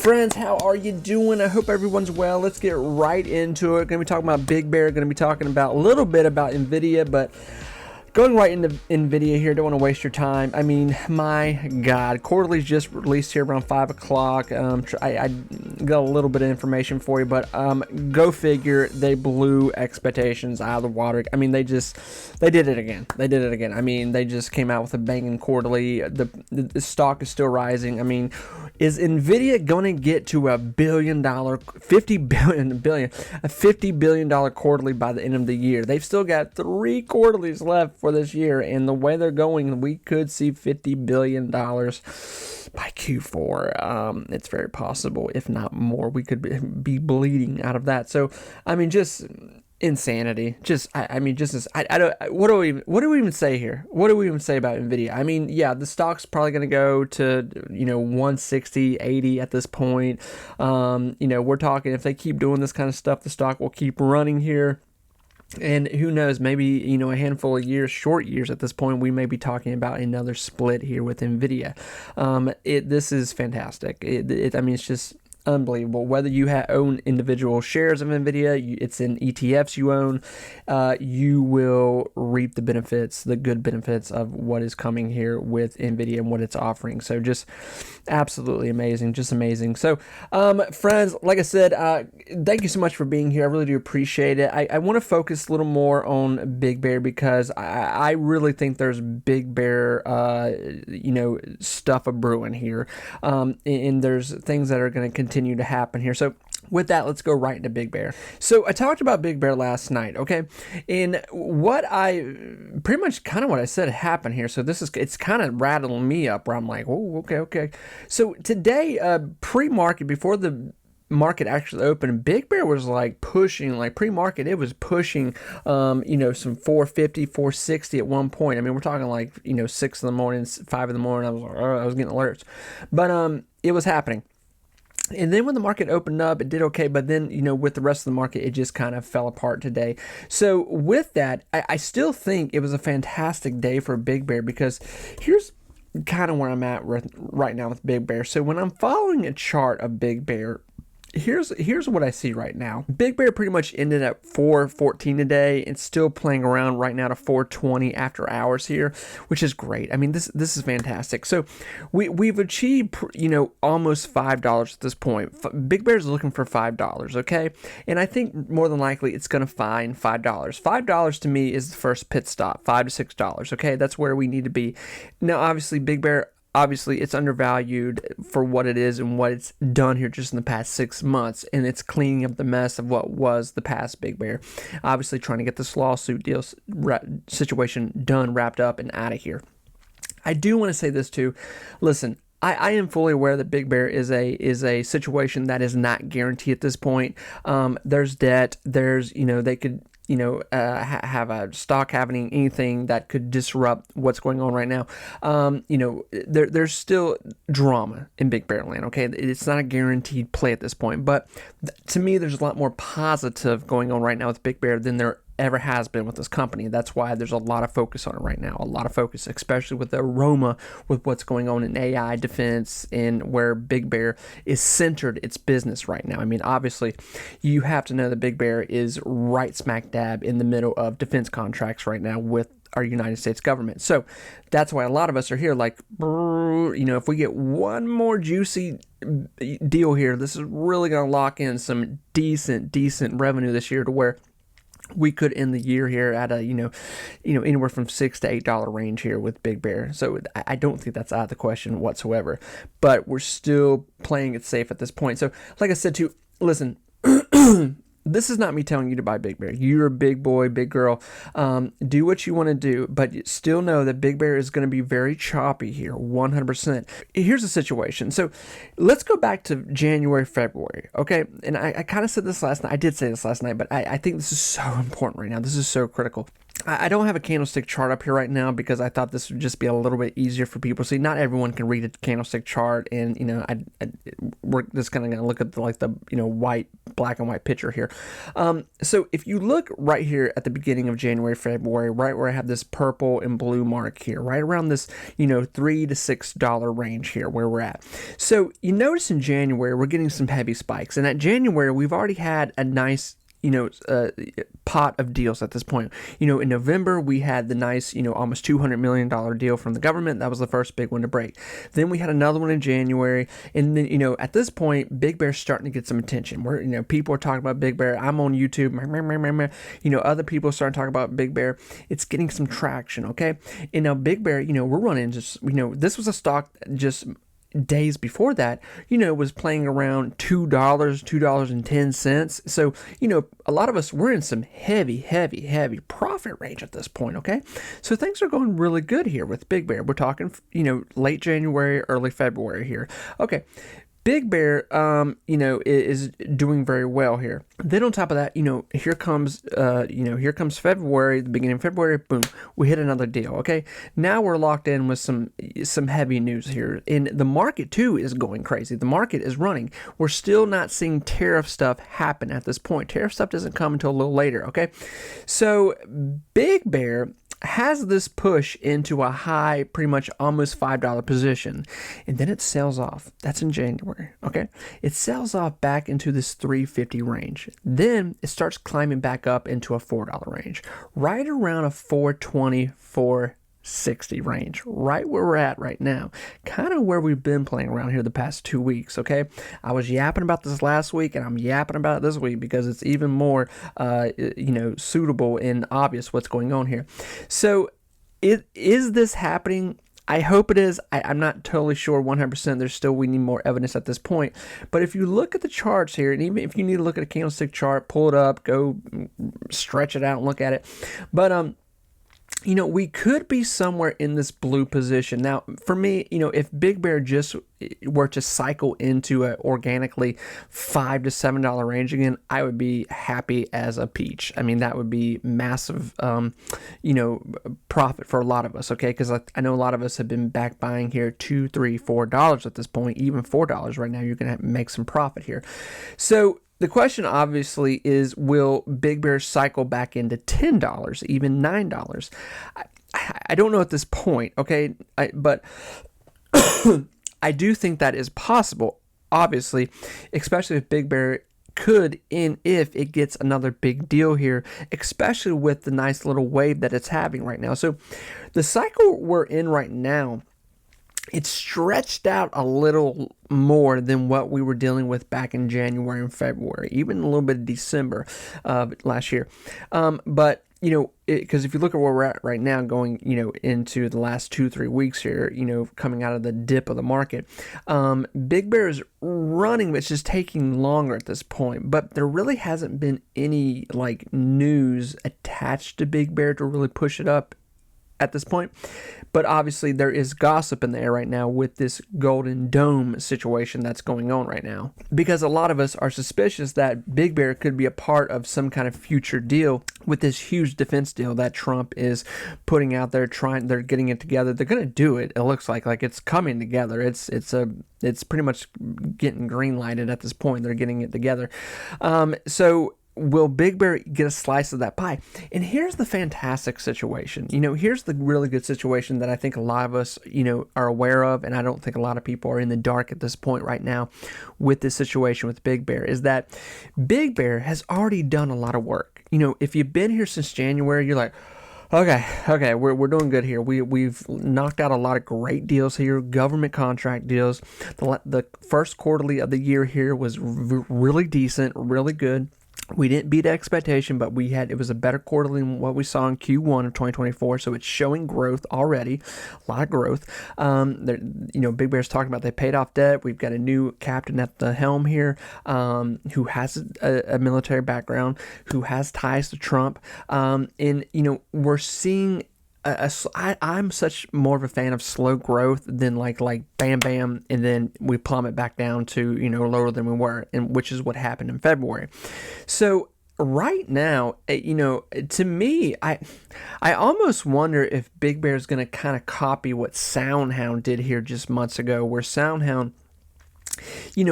Friends, how are you doing? I hope everyone's well. Let's get right into it. Going to be talking about Big Bear. Going to be talking about a little bit about Nvidia, but going right into Nvidia here. Don't want to waste your time. I mean, my God, quarterly's just released here around 5 o'clock. I got a little bit of information for you, but go figure. They blew expectations out of the water. I mean, they did it again. I mean, they just came out with a banging quarterly. The stock is still rising. I mean, is Nvidia going to get to a $50 billion quarterly by the end of the year? They've still got 3 quarterlies left for this year, and the way they're going, we could see $50 billion by Q4. It's very possible, if not more. We could be bleeding out of that. So, I mean, just insanity. I don't. What do we even say here? What do we even say about Nvidia? I mean, yeah, the stock's probably going to go to 160, 80 at this point. We're talking, if they keep doing this kind of stuff, the stock will keep running here. And who knows, maybe, a handful of years, short years at this point, we may be talking about another split here with Nvidia. This is fantastic. It's just unbelievable. Whether you own individual shares of Nvidia, it's in ETFs you own, you will reap the benefits, the good benefits of what is coming here with Nvidia and what it's offering. So just absolutely amazing, just amazing. So friends, like I said, thank you so much for being here. I really do appreciate it. I want to focus a little more on Big Bear because I really think there's Big Bear stuff a brewing here, and there's things that are going to continue to happen here. So with that, let's go right into Big Bear. So I talked about Big Bear last night, okay? And what I said happened here. So it's kind of rattling me up where I'm like, oh, okay. So today, pre-market, before the market actually opened, Big Bear was like pushing, like pre-market, it was pushing, some 450, 460 at one point. I mean, we're talking like, 6 in the morning, 5 in the morning. I was getting alerts, but it was happening. And then when the market opened up, it did okay. But then, with the rest of the market, it just kind of fell apart today. So with that, I still think it was a fantastic day for Big Bear because here's kind of where I'm at right now with Big Bear. So when I'm following a chart of Big Bear, here's what I see right now. Big Bear pretty much ended at 414 today and still playing around right now to 420 after hours here, which is great. I mean, this is fantastic. So we've achieved, almost $5 at this point. Big Bear's looking for $5, okay? And I think more than likely it's going to find $5. $5 to me is the first pit stop, $5 to $6, okay? That's where we need to be. Now, obviously, Big Bear, it's undervalued for what it is and what it's done here just in the past 6 months, and it's cleaning up the mess of what was the past Big Bear. Obviously, trying to get this lawsuit situation done, wrapped up, and out of here. I do want to say this too. Listen, I am fully aware that Big Bear is a situation that is not guaranteed at this point. There's debt. There's they could have a stock happening, anything that could disrupt what's going on right now. There's still drama in Big Bear land, okay? It's not a guaranteed play at this point, but to me, there's a lot more positive going on right now with Big Bear than there ever has been with this company. That's why there's a lot of focus on it right now, a lot of focus, especially with the aroma with what's going on in AI defense and where Big Bear is centered its business right now. I mean, obviously, you have to know that Big Bear is right smack dab in the middle of defense contracts right now with our United States government. So that's why a lot of us are here like, if we get one more juicy deal here, this is really going to lock in some decent revenue this year to where we could end the year here at a, anywhere from $6 to $8 range here with Big Bear. So I don't think that's out of the question whatsoever, but we're still playing it safe at this point. So like I said too, listen, this is not me telling you to buy Big Bear. You're a big boy, big girl. Do what you want to do, but still know that Big Bear is going to be very choppy here, 100%. Here's the situation. So let's go back to January, February, okay? And I kind of said this last night. I did say this last night, but I think this is so important right now. This is so critical. I don't have a candlestick chart up here right now because I thought this would just be a little bit easier for people. See, not everyone can read a candlestick chart, and we're just kind of going to look at the white black and white picture here. So if you look right here at the beginning of January, February, right where I have this purple and blue mark here, right around this, $3 to $6 range here where we're at. So you notice in January, we're getting some heavy spikes. And at January, we've already had a nice pot of deals at this point. In November, we had the nice, almost $200 million deal from the government. That was the first big one to break. Then we had another one in January. And then, at this point, Big Bear's starting to get some attention. People are talking about Big Bear. I'm on YouTube. Other people are starting to talk about Big Bear. It's getting some traction, okay? And now Big Bear, we're running just, this was a stock just days before that, was playing around $2, $2.10. So, a lot of us, we're in some heavy profit range at this point, okay? So things are going really good here with Big Bear. We're talking, late January, early February here. Okay. Big Bear, is doing very well here. Then on top of that, here comes February, the beginning of February, boom, we hit another deal. Okay, now we're locked in with some heavy news here, and the market too is going crazy. The market is running. We're still not seeing tariff stuff happen at this point. Tariff stuff doesn't come until a little later. Okay, so Big Bear has this push into a high, pretty much almost $5 position, and then it sells off. That's in January, okay? It sells off back into this $3.50 range. Then it starts climbing back up into a $4 range, right around a $4.20, $4.60 range, right where we're at right now, kind of where we've been playing around here the past 2 weeks, okay? I was yapping about this last week, and I'm yapping about it this week because it's even more, suitable and obvious what's going on here. So, is this happening? I hope it is. I'm not totally sure 100%. We need more evidence at this point. But if you look at the charts here, and even if you need to look at a candlestick chart, pull it up, go stretch it out and look at it. But, we could be somewhere in this blue position. Now, for me, if Big Bear just were to cycle into a organically $5 to $7 range again, I would be happy as a peach. I mean, that would be massive, profit for a lot of us, okay? Because I know a lot of us have been back buying here $2, $3, $4 at this point, even $4 right now. You're going to make some profit here. So, the question obviously is, will Big Bear cycle back into $10, even $9? I don't know at this point, okay? But I do think that is possible, obviously, especially if Big Bear could, if it gets another big deal here, especially with the nice little wave that it's having right now. So the cycle we're in right now, it's stretched out a little more than what we were dealing with back in January and February, even a little bit of December last year. But, because if you look at where we're at right now, going, into the last 2-3 weeks here, coming out of the dip of the market, Big Bear is running, but it's just taking longer at this point. But there really hasn't been any news attached to Big Bear to really push it up at this point. But obviously there is gossip in the air right now with this Golden Dome situation that's going on right now, because a lot of us are suspicious that Big Bear could be a part of some kind of future deal with this huge defense deal that Trump is putting out there. They're getting it together. They're going to do it. It looks like it's coming together. It's pretty much getting green lighted at this point. They're getting it together. So will Big Bear get a slice of that pie? And here's the fantastic situation. Here's the really good situation that I think a lot of us, are aware of, and I don't think a lot of people are in the dark at this point right now with this situation with Big Bear, is that Big Bear has already done a lot of work. If you've been here since January, you're like, okay, we're doing good here. We've knocked out a lot of great deals here, government contract deals. The first quarterly of the year here was really decent, really good. We didn't beat expectation, but it was a better quarterly than what we saw in Q1 of 2024. So it's showing growth already, a lot of growth. Big Bear's talking about they paid off debt. We've got a new captain at the helm here, who has a military background, who has ties to Trump. We're seeing I'm such more of a fan of slow growth than like bam bam and then we plummet back down to lower than we were, and which is what happened in February. So right now, to me, I almost wonder if Big Bear is going to kind of copy what SoundHound did here just months ago, where SoundHound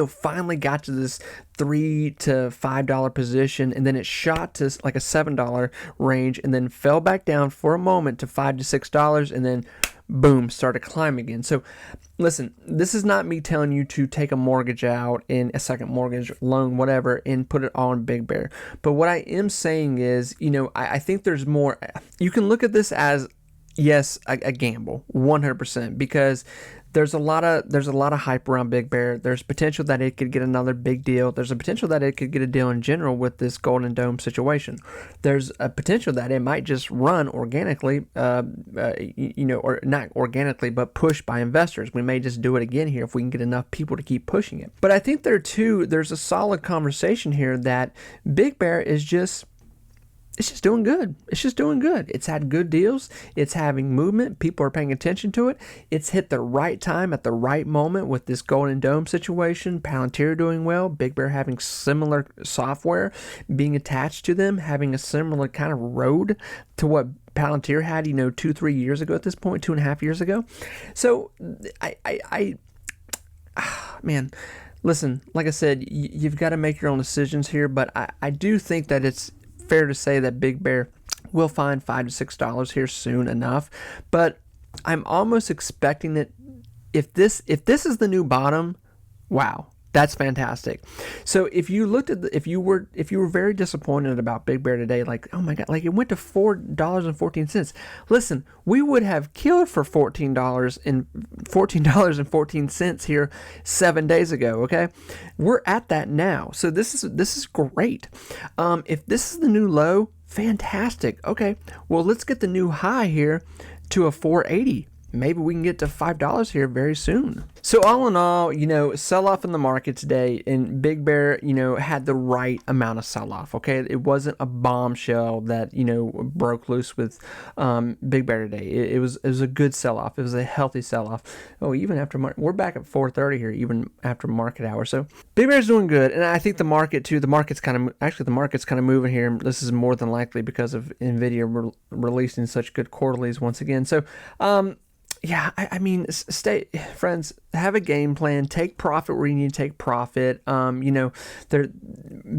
finally got to this $3 to $5 position, and then it shot to like a $7 range, and then fell back down for a moment to $5 to $6, and then boom, started climbing again. So listen, this is not me telling you to take a mortgage out in a second mortgage loan, whatever, and put it all in Big Bear. But what I am saying is, I think there's more. You can look at this as, yes, a gamble, 100%, because there's a lot of hype around Big Bear. There's potential that it could get another big deal. There's a potential that it could get a deal in general with this Golden Dome situation. There's a potential that it might just run organically, or not organically, but pushed by investors. We may just do it again here if we can get enough people to keep pushing it. But I think there's a solid conversation here that Big Bear is just doing good. It's just doing good. It's had good deals. It's having movement. People are paying attention to it. It's hit the right time at the right moment with this Golden Dome situation. Palantir doing well. Big Bear having similar software being attached to them, having a similar kind of road to what Palantir had, 2-3 years ago at this point, 2.5 years ago. So man, listen, like I said, you've got to make your own decisions here, but I do think that it's fair to say that Big Bear will find $5 to $6 here soon enough, but I'm almost expecting that if this is the new bottom, wow, that's fantastic. So if you looked at if you were very disappointed about Big Bear today, like, oh my God, like it went to $4.14. Listen, we would have killed for $14.14 here 7 days ago. Okay, we're at that now. So this is great. If this is the new low, fantastic. Okay, well, let's get the new high here to a 480. Maybe we can get to $5 here very soon. So all in all, sell off in the market today, and Big Bear, had the right amount of sell off. Okay, it wasn't a bombshell that broke loose with Big Bear today. It was a good sell off. It was a healthy sell off. Oh, even after we're back at 4:30 here, even after market hour. So Big Bear's doing good, and I think the market too. The market's kind of moving here. This is more than likely because of Nvidia releasing such good quarterlies once again. So yeah, I mean, stay, friends, have a game plan, take profit where you need to take profit.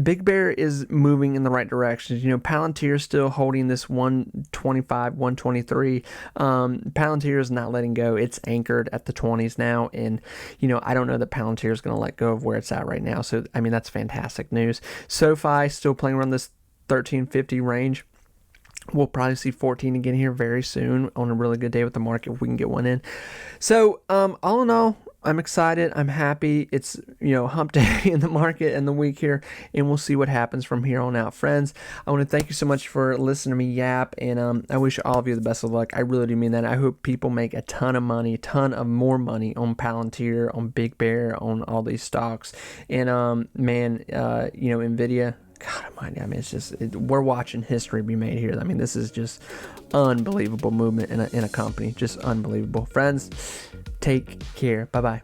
Big Bear is moving in the right direction. Palantir is still holding this 125, 123. Palantir is not letting go. It's anchored at the 20s now. And, I don't know that Palantir is going to let go of where it's at right now. So, I mean, that's fantastic news. SoFi still playing around this 1350 range. We'll probably see 14 again here very soon on a really good day with the market if we can get one in. So all in all, I'm excited. I'm happy. It's hump day in the market and the week here, and we'll see what happens from here on out. Friends, I want to thank you so much for listening to me yap, and I wish all of you the best of luck. I really do mean that. I hope people make a ton of more money on Palantir, on Big Bear, on all these stocks, and Nvidia. God almighty, I mean, we're watching history be made here. I mean, this is just unbelievable movement in a company. Just unbelievable. Friends, take care. Bye-bye.